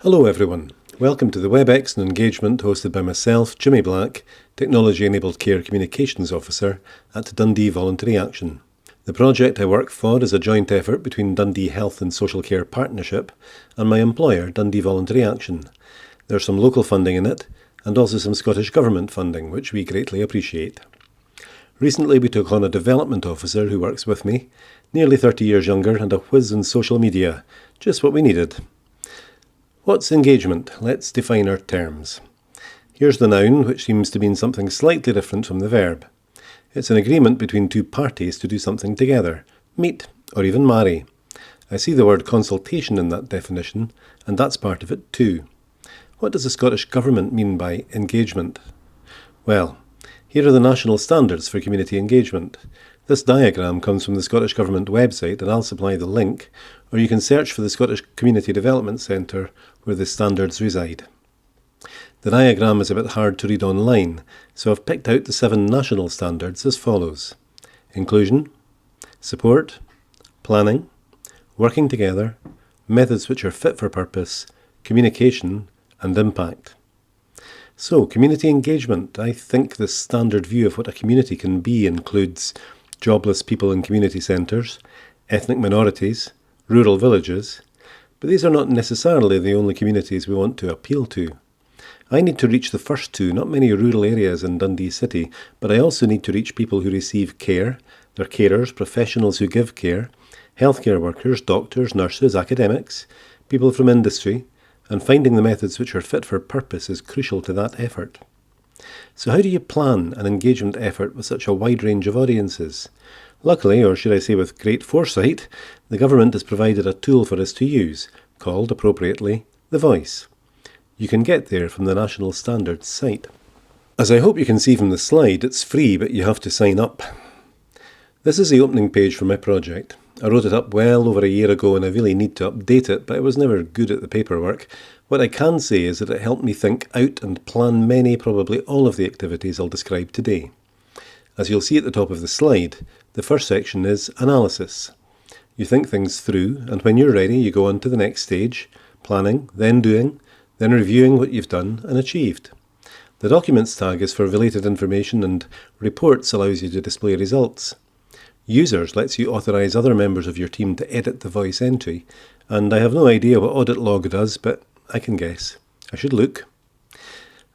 Hello everyone, welcome to the WebEx and engagement hosted by myself, Jimmy Black, Technology Enabled Care Communications Officer at Dundee Voluntary Action. The project I work for is a joint effort between Dundee Health and Social Care Partnership and my employer, Dundee Voluntary Action. There's some local funding in it and also some Scottish Government funding, which we greatly appreciate. Recently we took on a development officer who works with me, nearly 30 years younger and a whiz in social media, just what we needed. What's engagement? Let's define our terms. Here's the noun, which seems to mean something slightly different from the verb. It's an agreement between two parties to do something together, meet, or even marry. I see the word consultation in that definition, and that's part of it too. What does the Scottish Government mean by engagement? Well, here are the national standards for community engagement. This diagram comes from the Scottish Government website, and I'll supply the link, or you can search for the Scottish Community Development Centre where the standards reside. The diagram is a bit hard to read online, so I've picked out the 7 national standards as follows: inclusion, support, planning, working together, methods which are fit for purpose, communication, and impact. So, community engagement. I think the standard view of what a community can be includes jobless people in community centres, ethnic minorities, rural villages, but these are not necessarily the only communities we want to appeal to. I need to reach the first two, not many rural areas in Dundee City, but I also need to reach people who receive care, their carers, professionals who give care, healthcare workers, doctors, nurses, academics, people from industry, and finding the methods which are fit for purpose is crucial to that effort. So how do you plan an engagement effort with such a wide range of audiences? Luckily, or should I say with great foresight, the government has provided a tool for us to use, called, appropriately, The Voice. You can get there from the National Standards site. As I hope you can see from the slide, it's free, but you have to sign up. This is the opening page for my project. I wrote it up well over a year ago and I really need to update it, but I was never good at the paperwork. What I can say is that it helped me think out and plan many, probably all of the activities I'll describe today. As you'll see at the top of the slide, the first section is analysis. You think things through, and when you're ready, you go on to the next stage, planning, then doing, then reviewing what you've done and achieved. The documents tag is for related information, and reports allows you to display results. Users lets you authorise other members of your team to edit the voice entry, and I have no idea what audit log does, but I can guess. I should look.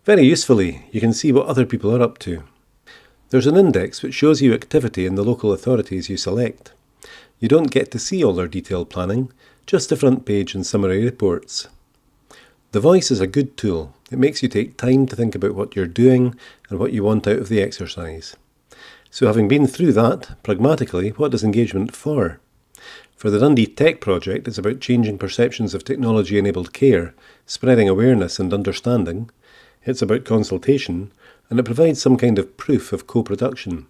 Very usefully, you can see what other people are up to. There's an index which shows you activity in the local authorities you select. You don't get to see all their detailed planning, just the front page and summary reports. The Voice is a good tool. It makes you take time to think about what you're doing and what you want out of the exercise. So having been through that, pragmatically, what is engagement for? For the Dundee Tech project, it's about changing perceptions of technology-enabled care, spreading awareness and understanding. It's about consultation, and it provides some kind of proof of co-production.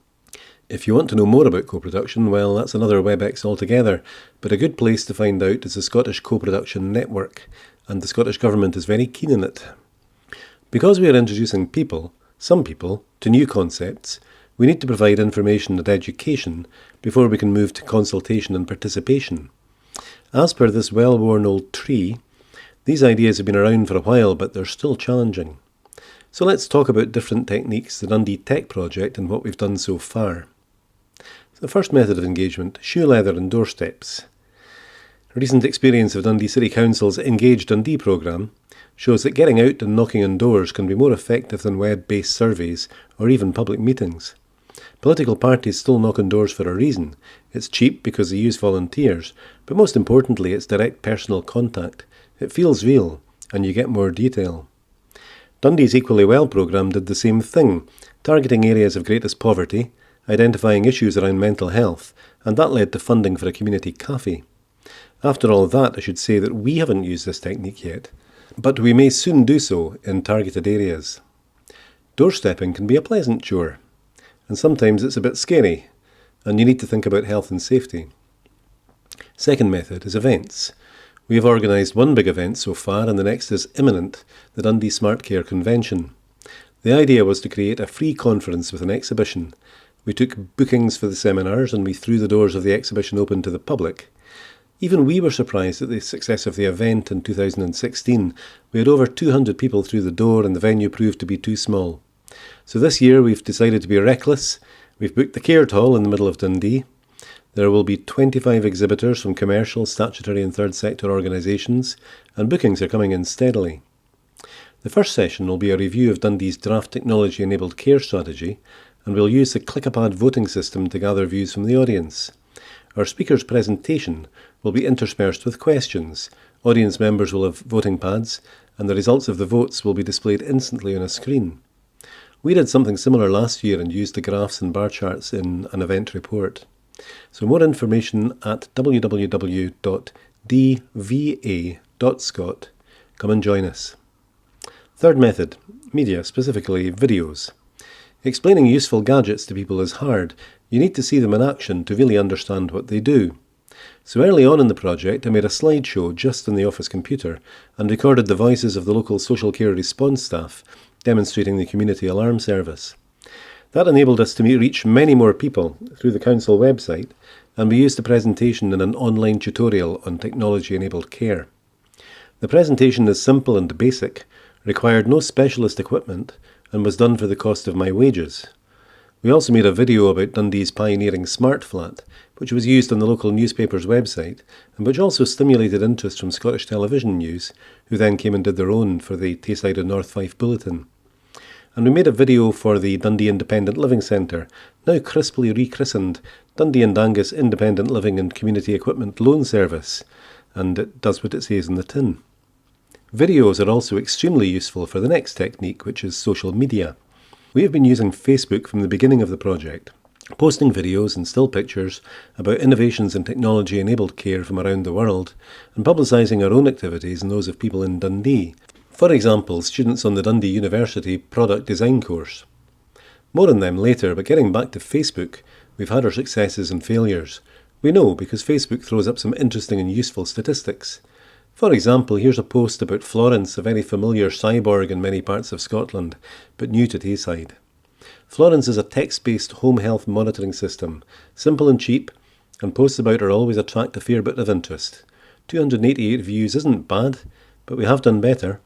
If you want to know more about co-production, well, that's another WebEx altogether, but a good place to find out is the Scottish Co-Production Network, and the Scottish Government is very keen on it. Because we are introducing people, some people, to new concepts, we need to provide information and education before we can move to consultation and participation. As per this well-worn old tree, these ideas have been around for a while, but they're still challenging. So let's talk about different techniques, the Dundee Tech project, and what we've done so far. The first method of engagement, shoe leather and doorsteps. A recent experience of Dundee City Council's Engage Dundee programme shows that getting out and knocking on doors can be more effective than web-based surveys or even public meetings. Political parties still knock on doors for a reason. It's cheap because they use volunteers, but most importantly it's direct personal contact. It feels real, and you get more detail. Dundee's Equally Well programme did the same thing, targeting areas of greatest poverty, identifying issues around mental health, and that led to funding for a community cafe. After all that, I should say that we haven't used this technique yet, but we may soon do so in targeted areas. Doorstepping can be a pleasant chore, and sometimes it's a bit scary, and you need to think about health and safety. Second method is events. We have organised one big event so far, and the next is imminent, the Dundee Smart Care Convention. The idea was to create a free conference with an exhibition. We took bookings for the seminars and we threw the doors of the exhibition open to the public. Even we were surprised at the success of the event in 2016. We had over 200 people through the door and the venue proved to be too small. So this year we've decided to be reckless. We've booked the Caird Hall in the middle of Dundee. There will be 25 exhibitors from commercial, statutory and third sector organisations, and bookings are coming in steadily. The first session will be a review of Dundee's draft technology-enabled care strategy, and we'll use the click-a-pad voting system to gather views from the audience. Our speaker's presentation will be interspersed with questions. Audience members will have voting pads, and the results of the votes will be displayed instantly on a screen. We did something similar last year and used the graphs and bar charts in an event report. So more information at www.dva.scot. Come and join us. Third method, media, specifically videos. Explaining useful gadgets to people is hard. You need to see them in action to really understand what they do. So early on in the project, I made a slideshow just on the office computer and recorded the voices of the local social care response staff demonstrating the community alarm service. That enabled us to reach many more people through the council website, and we used the presentation in an online tutorial on technology-enabled care. The presentation is simple and basic, required no specialist equipment, and was done for the cost of my wages. We also made a video about Dundee's pioneering smart flat, which was used on the local newspaper's website, and which also stimulated interest from Scottish television news, who then came and did their own for the Tayside and North Fife Bulletin. And we made a video for the Dundee Independent Living Centre, now crisply rechristened Dundee and Angus Independent Living and Community Equipment Loan Service, and it does what it says in the tin. Videos are also extremely useful for the next technique, which is social media. We have been using Facebook from the beginning of the project, posting videos and still pictures about innovations in technology-enabled care from around the world, and publicising our own activities and those of people in Dundee. For example, students on the Dundee University Product Design course. More on them later, but getting back to Facebook, we've had our successes and failures. We know because Facebook throws up some interesting and useful statistics. For example, here's a post about Florence, a very familiar cyborg in many parts of Scotland, but new to Tayside. Florence is a text-based home health monitoring system, simple and cheap, and posts about her always attract a fair bit of interest. 288 views isn't bad, but we have done better.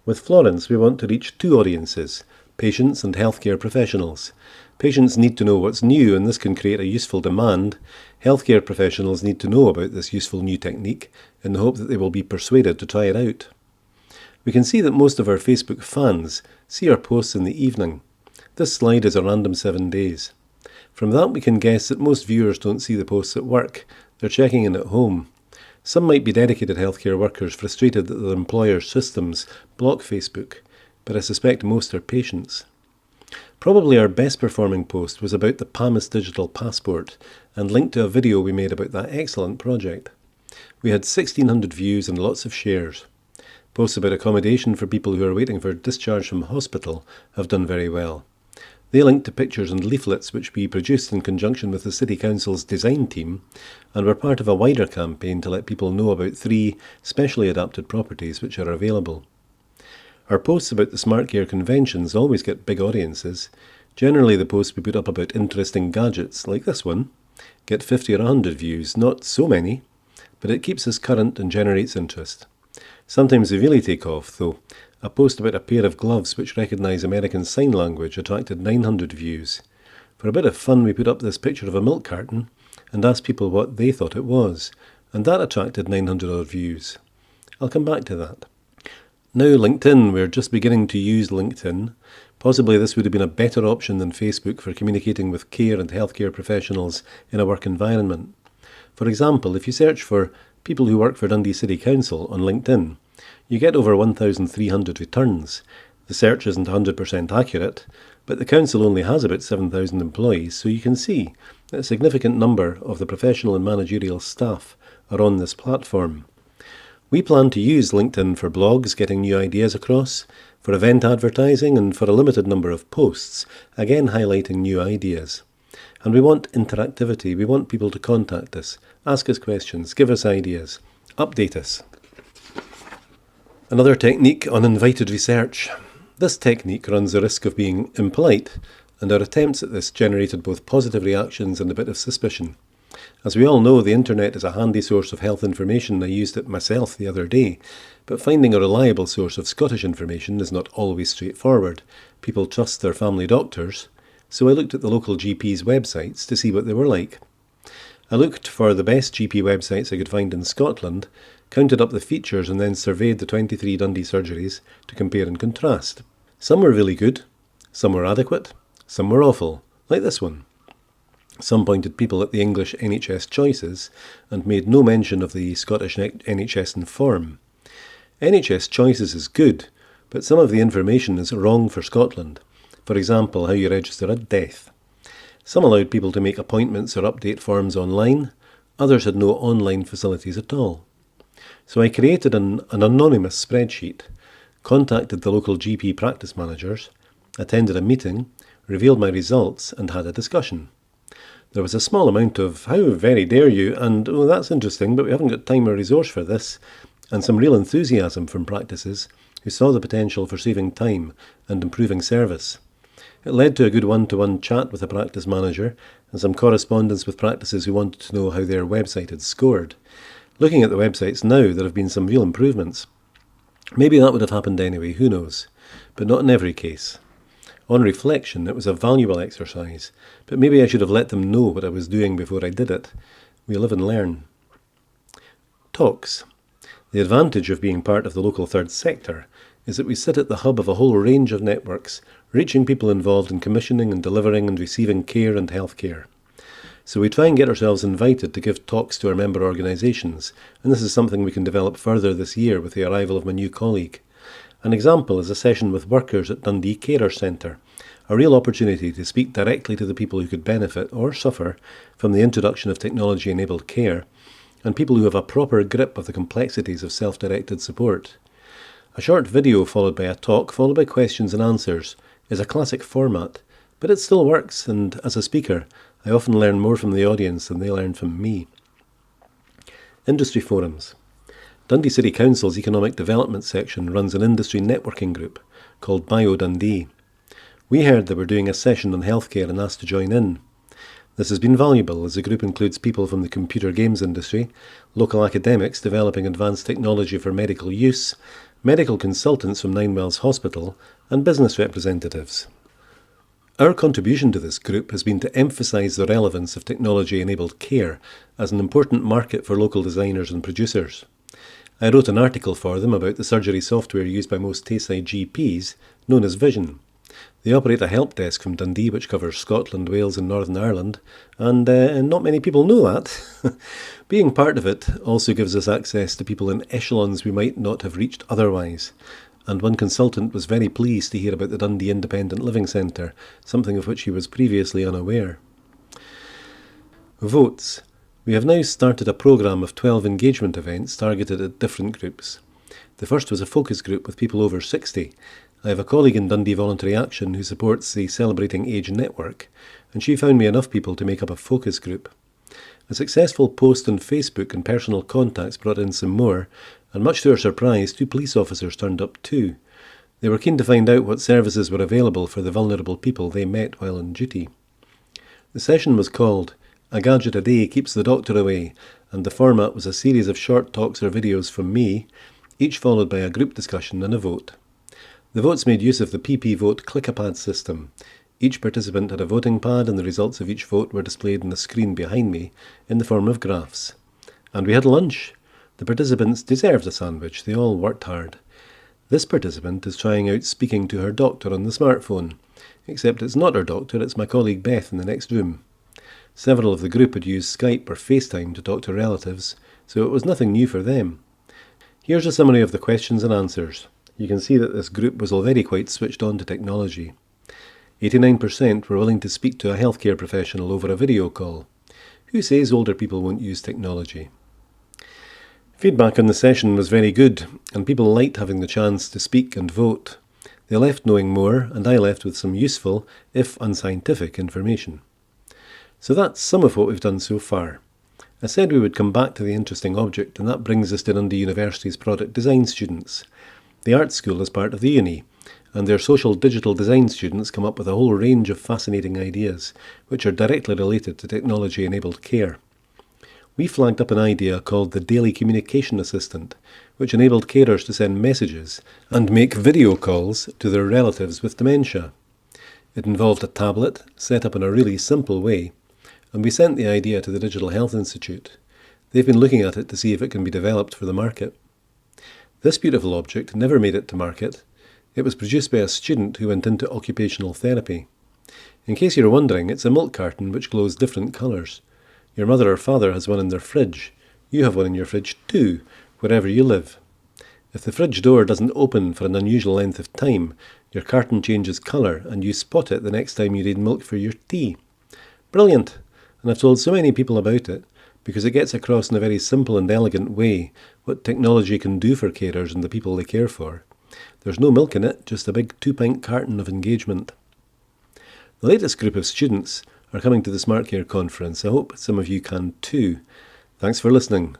With Florence, we want to reach two audiences, patients and healthcare professionals. Patients need to know what's new, and this can create a useful demand. Healthcare professionals need to know about this useful new technique in the hope that they will be persuaded to try it out. We can see that most of our Facebook fans see our posts in the evening. This slide is a random 7 days. From that we can guess that most viewers don't see the posts at work. They're checking in at home. Some might be dedicated healthcare workers frustrated that their employer's systems block Facebook, but I suspect most are patients. Probably our best performing post was about the PAMIS digital passport and linked to a video we made about that excellent project. We had 1,600 views and lots of shares. Posts about accommodation for people who are waiting for discharge from hospital have done very well. They link to pictures and leaflets which we produced in conjunction with the City Council's design team, and were part of a wider campaign to let people know about 3 specially adapted properties which are available. Our posts about the Smart Care conventions always get big audiences. Generally the posts we put up about interesting gadgets, like this one, get 50 or 100 views, not so many, but it keeps us current and generates interest. Sometimes they really take off, though. A post about a pair of gloves which recognise American Sign Language attracted 900 views. For a bit of fun we put up this picture of a milk carton and asked people what they thought it was, and that attracted 900 odd views. I'll come back to that. Now LinkedIn, we're just beginning to use LinkedIn. Possibly this would have been a better option than Facebook for communicating with care and healthcare professionals in a work environment. For example, if you search for people who work for Dundee City Council on LinkedIn, you get over 1,300 returns. The search isn't 100% accurate, but the council only has about 7,000 employees, so you can see that a significant number of the professional and managerial staff are on this platform. We plan to use LinkedIn for blogs, getting new ideas across, for event advertising, and for a limited number of posts, again highlighting new ideas. And we want interactivity. We want people to contact us, ask us questions, give us ideas, update us. Another technique, uninvited research. This technique runs the risk of being impolite, and our attempts at this generated both positive reactions and a bit of suspicion. As we all know, the internet is a handy source of health information. I used it myself the other day, but finding a reliable source of Scottish information is not always straightforward. People trust their family doctors, so I looked at the local GP's websites to see what they were like. I looked for the best GP websites I could find in Scotland, counted up the features and then surveyed the 23 Dundee surgeries to compare and contrast. Some were really good, some were adequate, some were awful, like this one. Some pointed people at the English NHS choices and made no mention of the Scottish NHS Inform. NHS choices is good, but some of the information is wrong for Scotland. For example, how you register a death. Some allowed people to make appointments or update forms online, others had no online facilities at all. So I created an anonymous spreadsheet, contacted the local GP practice managers, attended a meeting, revealed my results and had a discussion. There was a small amount of, how very dare you, and oh that's interesting but we haven't got time or resource for this, and some real enthusiasm from practices who saw the potential for saving time and improving service. It led to a good one-to-one chat with a practice manager and some correspondence with practices who wanted to know how their website had scored. Looking at the websites now, there have been some real improvements. Maybe that would have happened anyway, who knows, but not in every case. On reflection, it was a valuable exercise, but maybe I should have let them know what I was doing before I did it. We live and learn. Talks. The advantage of being part of the local third sector is that we sit at the hub of a whole range of networks, reaching people involved in commissioning and delivering and receiving care and healthcare. So we try and get ourselves invited to give talks to our member organisations, and this is something we can develop further this year with the arrival of my new colleague. An example is a session with workers at Dundee Carer Centre, a real opportunity to speak directly to the people who could benefit or suffer from the introduction of technology-enabled care, and people who have a proper grip of the complexities of self-directed support. A short video followed by a talk, followed by questions and answers, is a classic format, but it still works, and as a speaker, I often learn more from the audience than they learn from me. Industry forums. Dundee City Council's Economic Development section runs an industry networking group called Bio Dundee. We heard they were doing a session on healthcare and asked to join in. This has been valuable as the group includes people from the computer games industry, local academics developing advanced technology for medical use, medical consultants from Ninewells Hospital, and business representatives. Our contribution to this group has been to emphasise the relevance of technology-enabled care as an important market for local designers and producers. I wrote an article for them about the surgery software used by most Tayside GPs, known as Vision. They operate a help desk from Dundee which covers Scotland, Wales and Northern Ireland, and not many people know that. Being part of it also gives us access to people in echelons we might not have reached otherwise, and one consultant was very pleased to hear about the Dundee Independent Living Centre, something of which he was previously unaware. Votes. We have now started a programme of 12 engagement events targeted at different groups. The first was a focus group with people over 60. I have a colleague in Dundee Voluntary Action who supports the Celebrating Age network, and she found me enough people to make up a focus group. A successful post on Facebook and personal contacts brought in some more, and much to our surprise, 2 police officers turned up too. They were keen to find out what services were available for the vulnerable people they met while on duty. The session was called A Gadget a Day Keeps the Doctor Away, and the format was a series of short talks or videos from me, each followed by a group discussion and a vote. The votes made use of the PP Vote Click-a-Pad system. Each participant had a voting pad and the results of each vote were displayed on the screen behind me in the form of graphs. And we had lunch. The participants deserved a sandwich, they all worked hard. This participant is trying out speaking to her doctor on the smartphone, except it's not her doctor, it's my colleague Beth in the next room. Several of the group had used Skype or FaceTime to talk to relatives, so it was nothing new for them. Here's a summary of the questions and answers. You can see that this group was already quite switched on to technology. 89% were willing to speak to a healthcare professional over a video call. Who says older people won't use technology? Feedback on the session was very good, and people liked having the chance to speak and vote. They left knowing more, and I left with some useful, if unscientific, information. So that's some of what we've done so far. I said we would come back to the interesting object, and that brings us to Dundee University's product design students. The art school is part of the uni, and their social digital design students come up with a whole range of fascinating ideas, which are directly related to technology-enabled care. We flagged up an idea called the Daily Communication Assistant, which enabled carers to send messages and make video calls to their relatives with dementia. It involved a tablet, set up in a really simple way, and we sent the idea to the Digital Health Institute. They've been looking at it to see if it can be developed for the market. This beautiful object never made it to market. It was produced by a student who went into occupational therapy. In case you're wondering, it's a milk carton which glows different colours. Your mother or father has one in their fridge. You have one in your fridge too, wherever you live. If the fridge door doesn't open for an unusual length of time, your carton changes colour and you spot it the next time you need milk for your tea. Brilliant! And I've told so many people about it because it gets across in a very simple and elegant way what technology can do for carers and the people they care for. There's no milk in it, just a big 2-pint carton of engagement. The latest group of students are coming to the Smart Care conference. I hope some of you can too. Thanks for listening.